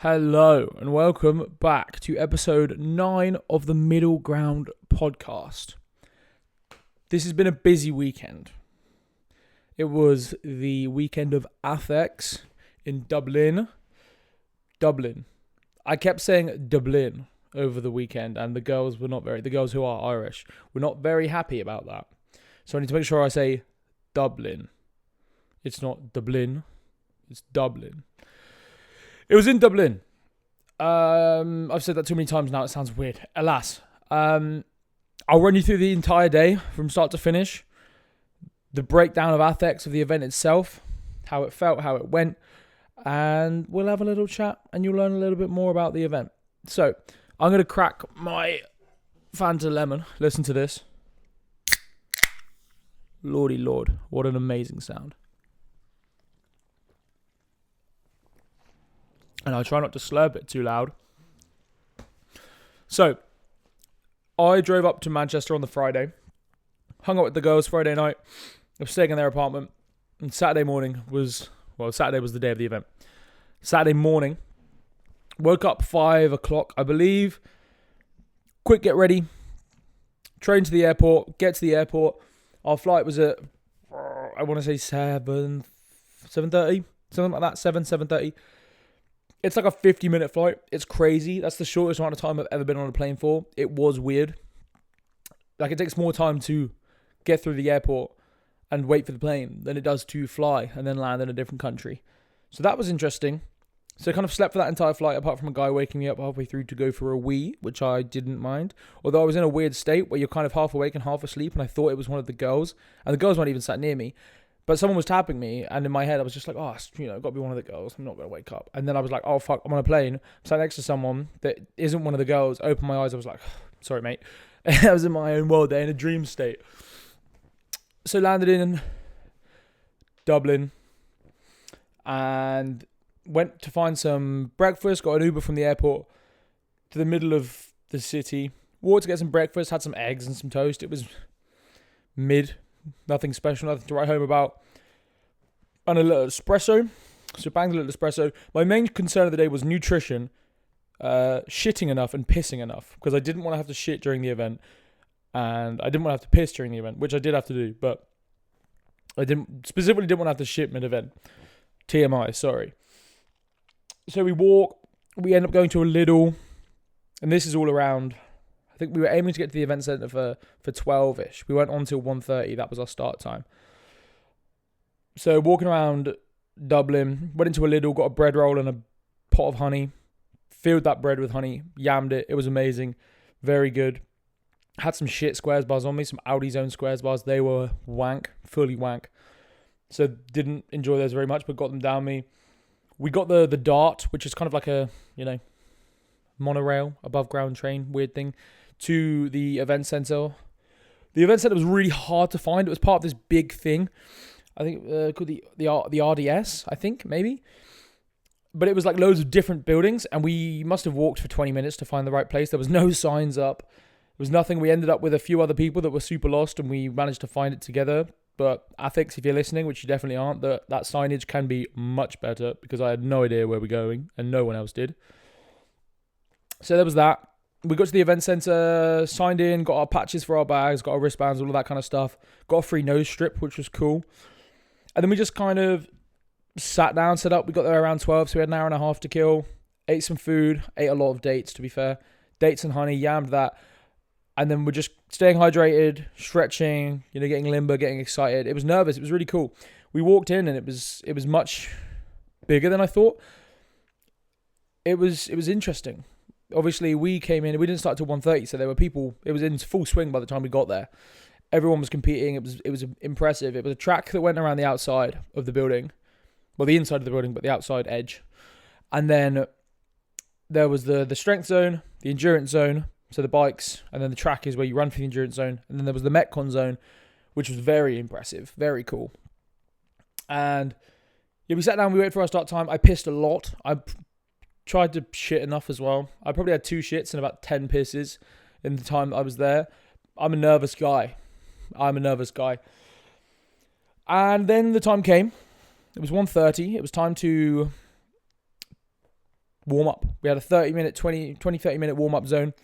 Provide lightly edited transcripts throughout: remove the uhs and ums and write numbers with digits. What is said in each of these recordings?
Hello and welcome back to episode 9 of the Middle Ground podcast. This has been a busy weekend. It was the weekend of ATHX in Dublin. I kept saying Dublin over the weekend and the girls who are Irish were not very happy about that. So I need to make sure I say Dublin. It's not Dublin, it's Dublin. It was in Dublin. I've said that too many times now. It sounds weird. Alas. I'll run you through the entire day from start to finish. The breakdown of ATHX of the event itself. How it felt, how it went. And we'll have a little chat and you'll learn a little bit more about the event. So, I'm going to crack my Fanta Lemon. Listen to this. Lordy Lord. What an amazing sound. And I try not to slurp it too loud. So, I drove up to Manchester on the Friday. Hung out with the girls Friday night. I was staying in their apartment. And Saturday was the day of the event. Saturday morning. Woke up 5 o'clock, I believe. Quick get ready. Train to the airport. Get to the airport. Our flight was at, I want to say 7:30. Something like that. 7:30. It's like a 50-minute flight. It's crazy. That's the shortest amount of time I've ever been on a plane for. It was weird. Like, it takes more time to get through the airport and wait for the plane than it does to fly and then land in a different country. So that was interesting. So I kind of slept for that entire flight, apart from a guy waking me up halfway through to go for a wee, which I didn't mind. Although I was in a weird state where you're kind of half awake and half asleep, and I thought it was one of the girls. And the girls weren't even sat near me. But someone was tapping me, and in my head, I was just like, got to be one of the girls. I'm not going to wake up. And then I was like, oh, fuck, I'm on a plane. I'm sat next to someone that isn't one of the girls. Opened my eyes. I was like, sorry, mate. I was in my own world there, in a dream state. So landed in Dublin and went to find some breakfast. Got an Uber from the airport to the middle of the city. Walked to get some breakfast. Had some eggs and some toast. It was mid. Nothing special, nothing to write home about. And a little espresso. So banged a little espresso. My main concern of the day was nutrition. Shitting enough and pissing enough. Because I didn't want to have to shit during the event. And I didn't want to have to piss during the event. Which I did have to do. But I specifically didn't want to have to shit mid-event. TMI, sorry. So we end up going to a Lidl. And this is all around. I think we were aiming to get to the event centre for 12ish. We went on till 1:30. That was our start time. So walking around Dublin, went into a Lidl, got a bread roll and a pot of honey. Filled that bread with honey, yammed it. It was amazing. Very good. Had some shit squares bars on me, some Aldi's own squares bars. They were wank, fully wank. So didn't enjoy those very much, but got them down me. We got the Dart, which is kind of like a, monorail, above ground train, weird thing, to the event centre. The event centre was really hard to find. It was part of this big thing. I think called the RDS, I think, maybe. But it was like loads of different buildings, and we must have walked for 20 minutes to find the right place. There was no signs up. There was nothing. We ended up with a few other people that were super lost, and we managed to find it together. But ATHX, if you're listening, which you definitely aren't, that signage can be much better, because I had no idea where we're going, and no one else did. So there was that. We got to the event centre, signed in, got our patches for our bags, got our wristbands, all of that kind of stuff. Got a free nose strip, which was cool. And then we just kind of sat down, set up. We got there around 12, so we had an hour and a half to kill. Ate some food, ate a lot of dates, to be fair. Dates and honey, yammed that. And then we're just staying hydrated, stretching, getting limber, getting excited. It was nervous. It was really cool. We walked in and it was much bigger than I thought. It was interesting. Obviously, we came in. We didn't start till 1:30, so there were people. It was in full swing by the time we got there. Everyone was competing. It was impressive. It was a track that went around the outside of the building, well, the inside of the building, but the outside edge. And then there was the strength zone, the endurance zone, so the bikes, and then the track is where you run for the endurance zone. And then there was the Metcon zone, which was very impressive, very cool. And yeah, we sat down. We waited for our start time. I pissed a lot. I tried to shit enough as well. I probably had 2 shits and about 10 pisses in the time I was there. I'm a nervous guy. And then the time came. It was 1:30. It was time to warm up. We had a 30-minute warm up zone.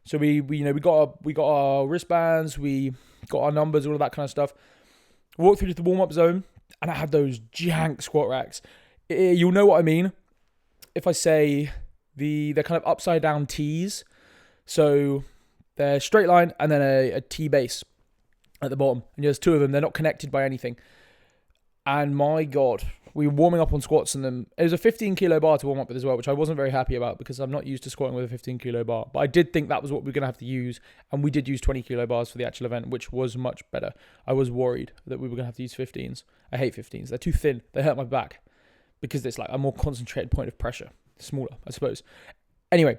So we got our wristbands, we got our numbers, all of that kind of stuff. Walked through to the warm up zone, and I had those jank squat racks. You'll know what I mean if I say they're kind of upside down T's. So they're straight line and then a T base at the bottom. And there's two of them. They're not connected by anything. And my God, we were warming up on squats, and then it was a 15 kilo bar to warm up with as well, which I wasn't very happy about because I'm not used to squatting with a 15 kilo bar. But I did think that was what we were going to have to use. And we did use 20 kilo bars for the actual event, which was much better. I was worried that we were going to have to use 15s. I hate 15s. They're too thin. They hurt my back because it's like a more concentrated point of pressure. Smaller, I suppose. Anyway,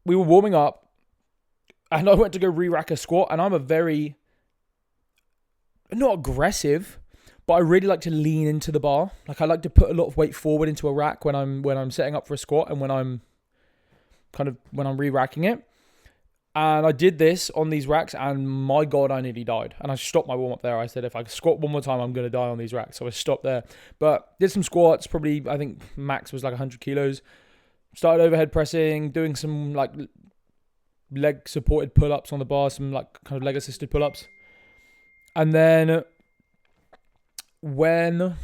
we were warming up, and I went to go re-rack a squat, and I'm a very, not aggressive, but I really like to lean into the bar. Like, I like to put a lot of weight forward into a rack when I'm setting up for a squat and when I'm re-racking it. And I did this on these racks, and my God, I nearly died. And I stopped my warm-up there. I said, if I squat one more time, I'm going to die on these racks. So I stopped there. But did some squats, probably, I think max was like 100 kilos. Started overhead pressing, doing some like leg-supported pull-ups on the bar, some like kind of leg-assisted pull-ups. And then when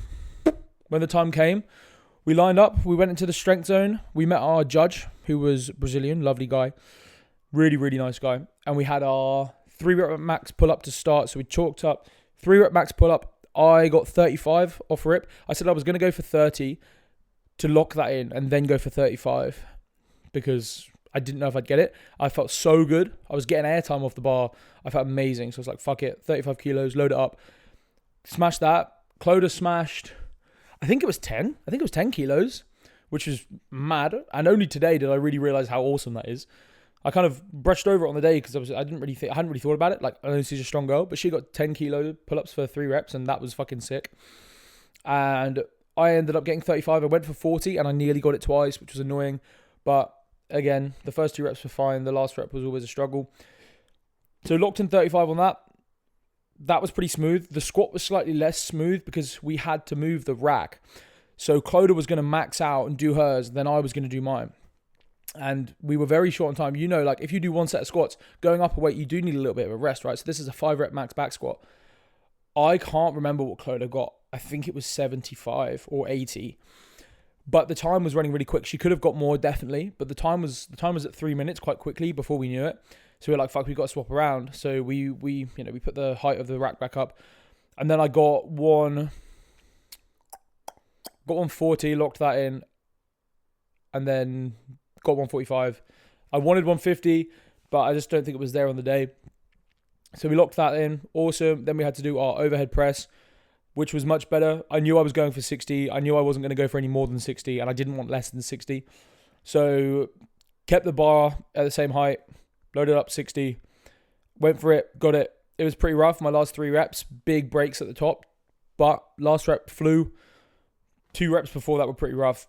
the time came, we lined up. We went into the strength zone. We met our judge, who was Brazilian, lovely guy. Really, really nice guy. And we had our 3 rep max pull up to start. So we chalked up 3 rep max pull up. I got 35 off rip. I said I was going to go for 30 to lock that in and then go for 35 because I didn't know if I'd get it. I felt so good. I was getting airtime off the bar. I felt amazing. So I was like, fuck it. 35 kilos, load it up. Smashed that. Clodagh smashed, I think it was 10. I think it was 10 kilos, which was mad. And only today did I really realize how awesome that is. I kind of brushed over it on the day because I hadn't really thought about it. Like, I know she's a strong girl, but she got 10 kilo pull-ups for 3 reps, and that was fucking sick. And I ended up getting 35. I went for 40, and I nearly got it twice, which was annoying. But again, the first 2 reps were fine. The last rep was always a struggle. So locked in 35 on that. That was pretty smooth. The squat was slightly less smooth because we had to move the rack. So Clodagh was going to max out and do hers, then I was going to do mine. And we were very short on time. You know, like if you do 1 set of squats, going up a weight, you do need a little bit of a rest, right? So this is a 5 rep max back squat. I can't remember what Clodagh got. I think it was 75 or 80. But the time was running really quick. She could have got more, definitely. But the time was at 3 minutes quite quickly before we knew it. So we were like, fuck, we've got to swap around. So we put the height of the rack back up. And then I got 140, locked that in. And then got 145. I wanted 150, but I just don't think it was there on the day. So we locked that in. Awesome. Then we had to do our overhead press, which was much better. I knew I was going for 60. I knew I wasn't going to go for any more than 60, and I didn't want less than 60. So kept the bar at the same height, loaded up 60, went for it, got it. It was pretty rough. My last 3 reps, big breaks at the top, but last rep flew. 2 reps before that were pretty rough.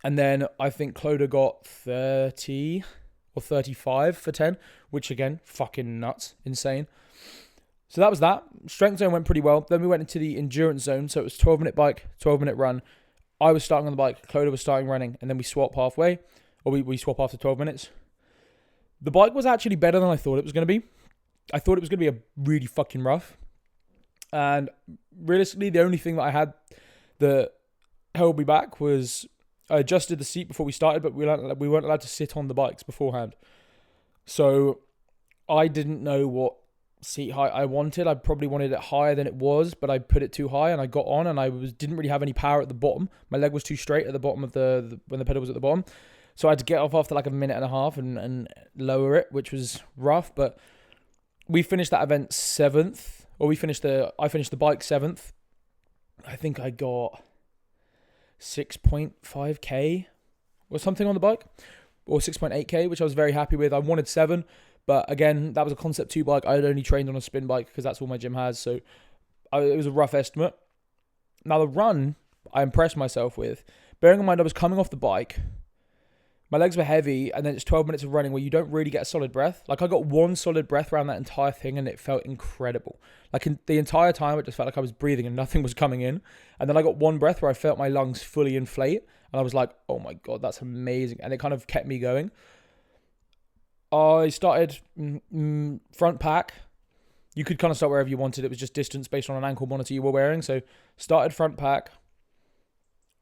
And then I think Clodagh got 30 or 35 for 10, which again, fucking nuts, insane. So that was that. Strength zone went pretty well. Then we went into the endurance zone. So it was 12-minute bike, 12-minute run. I was starting on the bike, Clodagh was starting running, and then we swap halfway, or we swap after 12 minutes. The bike was actually better than I thought it was going to be. I thought it was going to be a really fucking rough. And realistically, the only thing that I had that held me back was I adjusted the seat before we started, but we weren't allowed to sit on the bikes beforehand. So I didn't know what seat height I wanted. I probably wanted it higher than it was, but I put it too high and I got on and I didn't really have any power at the bottom. My leg was too straight at the bottom of when the pedal was at the bottom. So I had to get off after like a minute and a half and lower it, which was rough. But we finished that event 7th, or I finished the bike 7th. I think I got 6.5k or something on the bike, or 6.8k, which I was very happy with. I wanted 7, but again, that was a Concept 2 bike. I had only trained on a spin bike because that's all my gym has, so it was a rough estimate. Now the run, I impressed myself with. Bearing in mind I was coming off the bike My legs were heavy, and then it's 12 minutes of running where you don't really get a solid breath. Like, I got one solid breath around that entire thing, and it felt incredible. Like, the entire time, it just felt like I was breathing and nothing was coming in. And then I got one breath where I felt my lungs fully inflate, and I was like, oh my God, that's amazing. And it kind of kept me going. I started front pack. You could kind of start wherever you wanted. It was just distance based on an ankle monitor you were wearing. So, started front pack,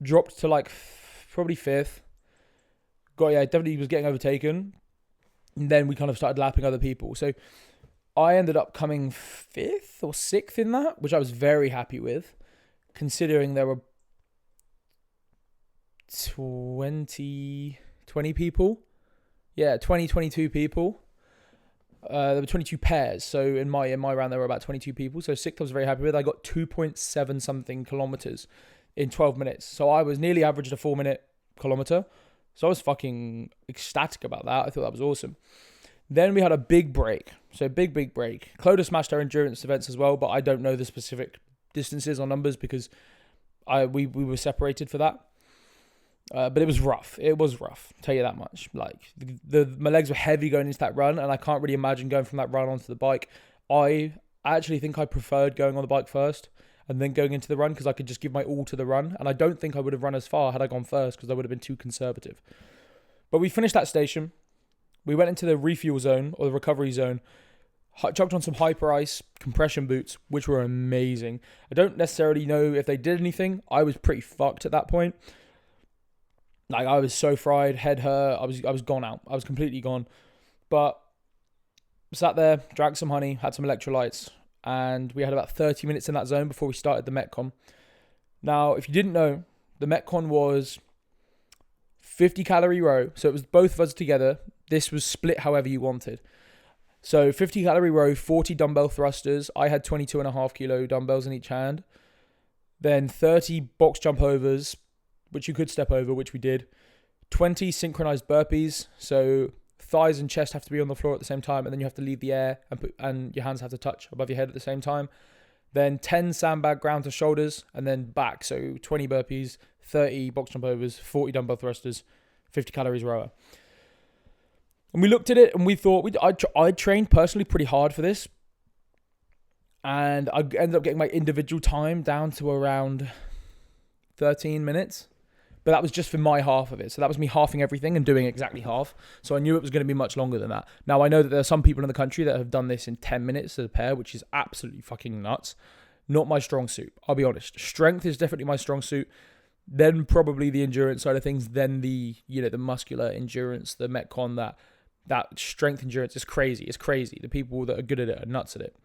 dropped to like probably fifth. Definitely was getting overtaken. And then we kind of started lapping other people. So I ended up coming fifth or sixth in that, which I was very happy with, considering there were 20 people. Yeah, 22 people. There were 22 pairs. So in my round, there were about 22 people. So sixth I was very happy with. I got 2.7 something kilometers in 12 minutes. So I was nearly averaged a 4-minute kilometer. So I was fucking ecstatic about that. I thought that was awesome. Then we had a big break. So big break. Clodagh smashed her endurance events as well, but I don't know the specific distances or numbers because we were separated for that. But it was rough. It was rough. I'll tell you that much. Like my legs were heavy going into that run, and I can't really imagine going from that run onto the bike. I actually think I preferred going on the bike first and then going into the run because I could just give my all to the run. And I don't think I would have run as far had I gone first because I would have been too conservative. But we finished that station. We went into the refuel zone or the recovery zone, chucked on some hyper ice compression boots, which were amazing. I don't necessarily know if they did anything. I was pretty fucked at that point. Like, I was so fried, head hurt. I was gone out. I was completely gone. But sat there, drank some honey, had some electrolytes, and we had about 30 minutes in that zone before we started the Metcon. Now, if you didn't know, the Metcon was 50 calorie row. So it was both of us together. This was split however you wanted. So 50 calorie row, 40 dumbbell thrusters. I had 22.5 kilo dumbbells in each hand. Then 30 box jump overs, which you could step over, which we did. 20 synchronized burpees. So thighs and chest have to be on the floor at the same time, and then you have to leave the air and your hands have to touch above your head at the same time. Then 10 sandbag ground to shoulders, and then back. So 20 burpees, 30 box jump overs, 40 dumbbell thrusters, 50 calories rower. And we looked at it and we thought, I trained personally pretty hard for this. And I ended up getting my individual time down to around 13 minutes. But that was just for my half of it. So that was me halving everything and doing exactly half. So I knew it was going to be much longer than that. Now, I know that there are some people in the country that have done this in 10 minutes as a pair, which is absolutely fucking nuts. Not my strong suit, I'll be honest. Strength is definitely my strong suit. Then probably the endurance side of things. Then the muscular endurance, the Metcon, that strength endurance is crazy. It's crazy. The people that are good at it are nuts at it.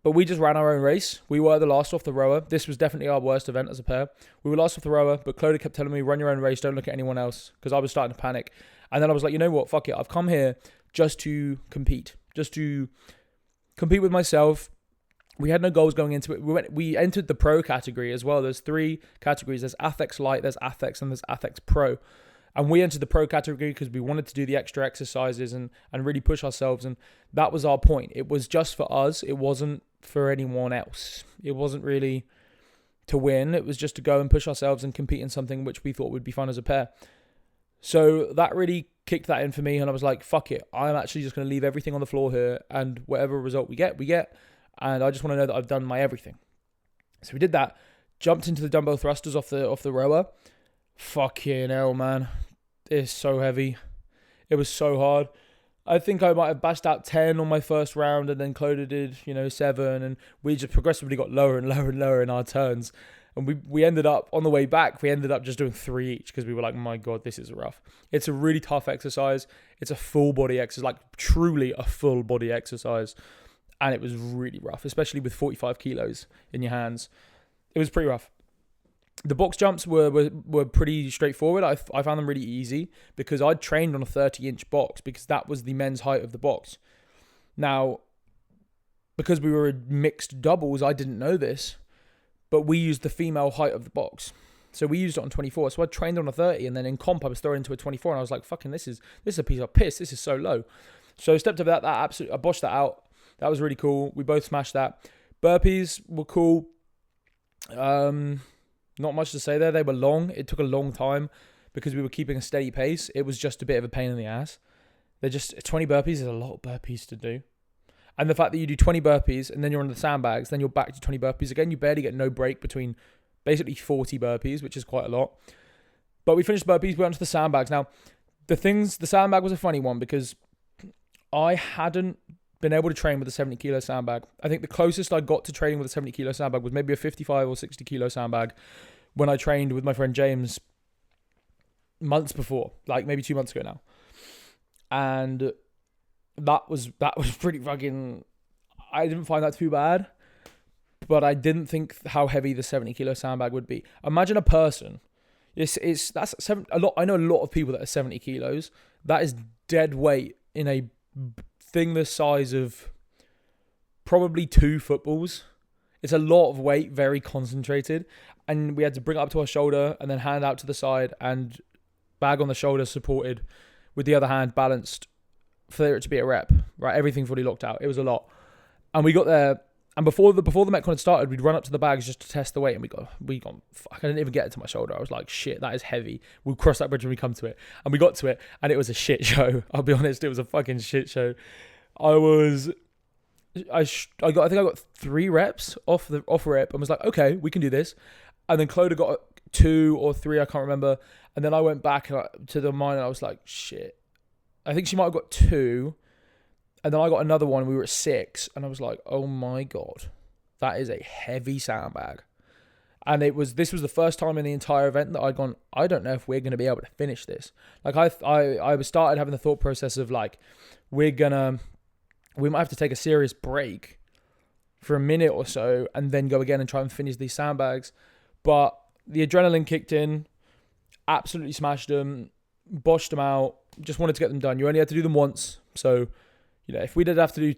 But we just ran our own race. We were the last off the rower. This was definitely our worst event as a pair. We were last off the rower, but Clodagh kept telling me, run your own race, don't look at anyone else, because I was starting to panic. And then I was like, you know what, fuck it. I've come here just to compete with myself. We had no goals going into it. We entered the pro category as well. There's 3 categories. There's ATHX Light, there's ATHX, and there's ATHX Pro. And we entered the pro category because we wanted to do the extra exercises and really push ourselves. And that was our point. It was just for us. It wasn't for anyone else. It wasn't really to win. It was just to go and push ourselves and compete in something which we thought would be fun as a pair. So that really kicked that in for me. And I was like, fuck it. I'm actually just going to leave everything on the floor here. And whatever result we get, we get. And I just want to know that I've done my everything. So we did that. Jumped into the dumbbell thrusters off the rower. Fucking hell, man. It's so heavy. It was so hard. I think I might have bashed out 10 on my first round, and then Clodagh did, 7, and we just progressively got lower and lower and lower in our turns. And we ended up, on the way back, we ended up just doing 3 each because we were like, my God, this is rough. It's a really tough exercise. It's a full body exercise, like truly a full body exercise. And it was really rough, especially with 45 kilos in your hands. It was pretty rough. The box jumps were pretty straightforward. I found them really easy because I'd trained on a 30-inch box because that was the men's height of the box. Now, because we were mixed doubles, I didn't know this, but we used the female height of the box. So we used it on 24. So I trained on a 30, and then in comp I was throwing into a 24, and I was like, fucking, this is a piece of piss. This is so low. So I stepped over that absolutely, I botched that out. That was really cool. We both smashed that. Burpees were cool. Not much to say there. They were long. It took a long time because we were keeping a steady pace, it was just a bit of a pain in the ass. 20 burpees is a lot of burpees to do. And the fact that you do 20 burpees and then you're on the sandbags, then you're back to 20 burpees again. You barely get no break between basically 40 burpees, which is quite a lot. But we finished burpees, we went onto the sandbags. Now, the sandbag was a funny one because I hadn't been able to train with a 70 kilo sandbag. I think the closest I got to training with a 70 kilo sandbag was maybe a 55 or 60 kilo sandbag when I trained with my friend James months before, like maybe 2 months ago now. And that was pretty fucking, I didn't find that too bad, but I didn't think how heavy the 70 kilo sandbag would be. Imagine a person, I know a lot of people that are 70 kilos. That is dead weight in a thing the size of probably 2 footballs. It's a lot of weight, very concentrated. And we had to bring it up to our shoulder and then hand out to the side and bag on the shoulder supported with the other hand balanced for it to be a rep, right? Everything fully locked out. It was a lot. And we got there, and before the Metcon had started, we'd run up to the bags just to test the weight, and we got fuck, I didn't even get it to my shoulder. I was like, shit, that is heavy. We'll cross that bridge when we come to it. And we got to it, and it was a shit show. I'll be honest, it was a fucking shit show. I think I got 3 reps off rep and was like, okay, we can do this. And then Clodagh got 2 or 3, I can't remember. And then I went back to the mine and I was like, shit. I think she might have got 2. And then I got another one. We were at 6. And I was like, oh my God, that is a heavy sandbag. And this was the first time in the entire event that I'd gone, I don't know if we're going to be able to finish this. Like I started having the thought process of like, we might have to take a serious break for a minute or so and then go again and try and finish these sandbags. But the adrenaline kicked in, absolutely smashed them, boshed them out, just wanted to get them done. You only had to do them once. So, you know, if we'd have to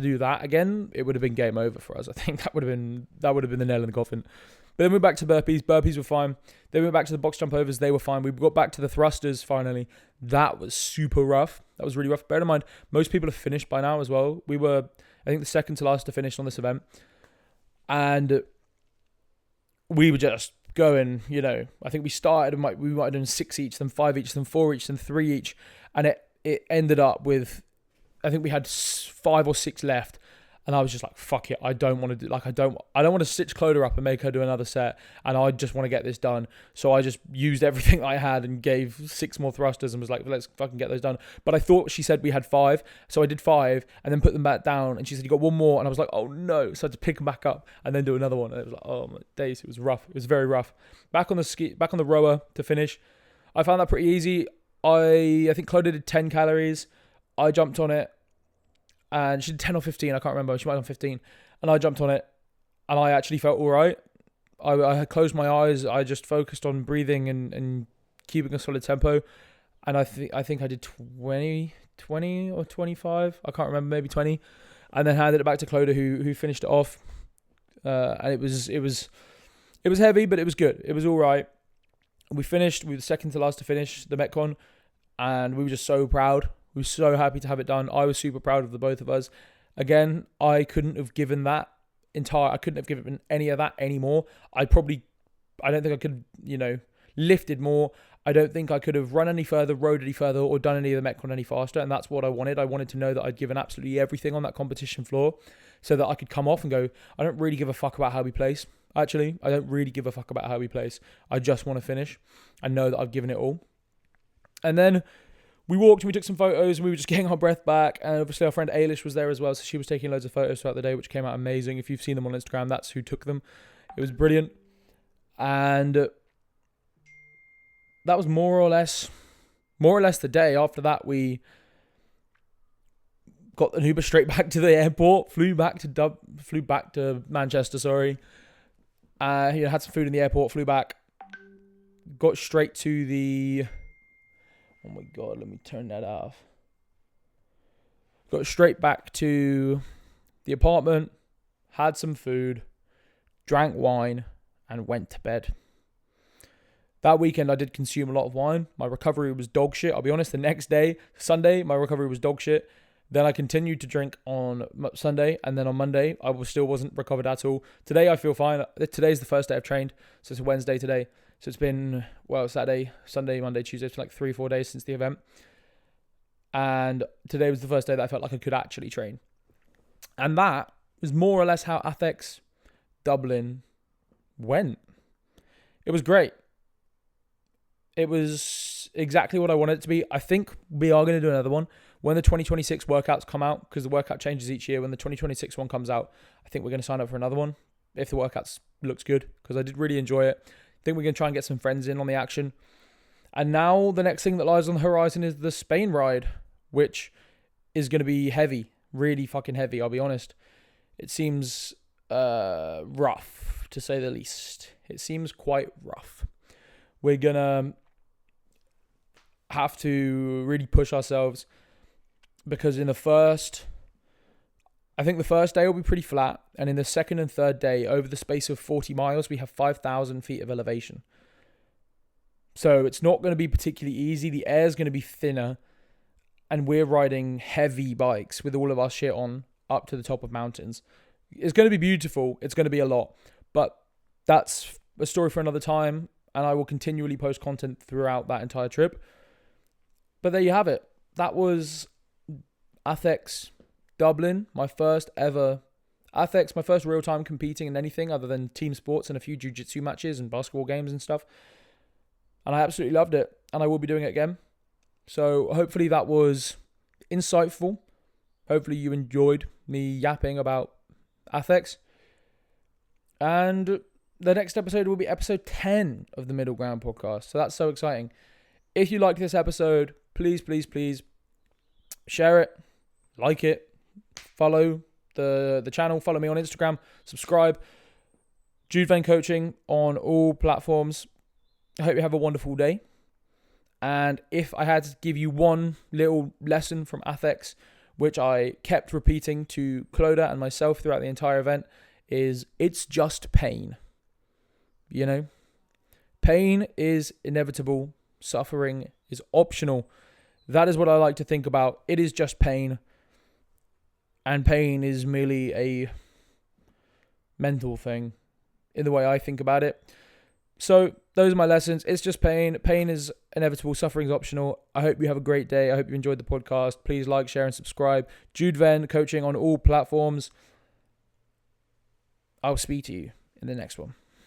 do that again, it would have been game over for us. I think that would have been the nail in the coffin. But then we went back to burpees. Burpees were fine. Then we went back to the box jump overs. They were fine. We got back to the thrusters finally. That was super rough. That was really rough. Bear in mind, most people have finished by now as well. We were, I think, the second to last to finish on this event. And we were just going, you know, I think we started, we might have done 6 each, then 5 each, then 4 each, then 3 each. And it ended up with, I think we had 5 or 6 left. And I was just like, fuck it. I don't want to do, like, I don't want to stitch Clodagh up and make her do another set. And I just want to get this done. So I just used everything I had and gave 6 more thrusters and was like, let's fucking get those done. But I thought she said we had 5. So I did 5 and then put them back down. And she said, you got 1 more. And I was like, oh no. So I had to pick them back up and then do another one. And it was like, oh my days. It was rough. It was very rough. Back on the rower to finish. I found that pretty easy. I think Clodagh did 10 calories. I jumped on it. And she did 10 or 15, I can't remember. She might have done 15. And I jumped on it. And I actually felt all right. I had closed my eyes. I just focused on breathing and keeping a solid tempo. And I think I did 20 or 25. I can't remember, maybe 20. And then handed it back to Clodagh, who finished it off. And it was heavy, but it was good. It was all right. We finished. We were the second to last to finish the Metcon. And we were just so proud. We were so happy to have it done. I was super proud of the both of us. Again, I couldn't have given any of that anymore. I don't think I could, lifted more. I don't think I could have run any further, rode any further, or done any of the Metcon any faster. And that's what I wanted. I wanted to know that I'd given absolutely everything on that competition floor so that I could come off and go, I don't really give a fuck about how we place. Actually, I don't really give a fuck about how we place. I just want to finish and know that I've given it all. And then we walked and we took some photos and we were just getting our breath back. And obviously our friend Ailish was there as well. So she was taking loads of photos throughout the day, which came out amazing. If you've seen them on Instagram, that's who took them. It was brilliant. And that was more or less the day. After that, we got an Uber straight back to the airport, flew back to Manchester, sorry. Had some food in the airport, flew back, got straight to the... Oh my God, let me turn that off. Got straight back to the apartment, had some food, drank wine, and went to bed. That weekend, I did consume a lot of wine. My recovery was dog shit. I'll be honest, the next day, Sunday, my recovery was dog shit. Then I continued to drink on Sunday, and then on Monday, I still wasn't recovered at all. Today, I feel fine. Today's the first day I've trained, so it's a Wednesday today. So it's been, Saturday, Sunday, Monday, Tuesday. It's been like 3-4 days since the event. And today was the first day that I felt like I could actually train. And that was more or less how ATHX Dublin went. It was great. It was exactly what I wanted it to be. I think we are going to do another one when the 2026 workouts come out, because the workout changes each year. When the 2026 one comes out, I think we're going to sign up for another one if the workouts looks good, because I did really enjoy it. I think we're going to try and get some friends in on the action. And now the next thing that lies on the horizon is the Spain ride, which is going to be heavy, really fucking heavy, I'll be honest. It seems rough, to say the least. It seems quite rough. We're going to have to really push ourselves, because in the first day will be pretty flat, and in the second and third day, over the space of 40 miles, we have 5,000 feet of elevation. So it's not going to be particularly easy. The air is going to be thinner, and we're riding heavy bikes with all of our shit on up to the top of mountains. It's going to be beautiful. It's going to be a lot, but that's a story for another time, and I will continually post content throughout that entire trip. But there you have it. That was ATHX Dublin, my first ever ATHX, my first real time competing in anything other than team sports and a few jiu-jitsu matches and basketball games and stuff. And I absolutely loved it, and I will be doing it again. So hopefully that was insightful. Hopefully you enjoyed me yapping about ATHX. And the next episode will be episode 10 of the Middle Ground podcast. So that's so exciting. If you like this episode, please share it, like it, follow the channel, follow me on Instagram, subscribe. Jude Vane Coaching on all platforms. I hope you have a wonderful day. And if I had to give you one little lesson from ATHX, which I kept repeating to Clodagh and myself throughout the entire event, is it's just pain. You know? Pain is inevitable. Suffering is optional. That is what I like to think about. It is just pain. And pain is merely a mental thing in the way I think about it. So those are my lessons. It's just pain. Pain is inevitable. Suffering is optional. I hope you have a great day. I hope you enjoyed the podcast. Please like, share, and subscribe. Jude Vane Coaching on all platforms. I'll speak to you in the next one.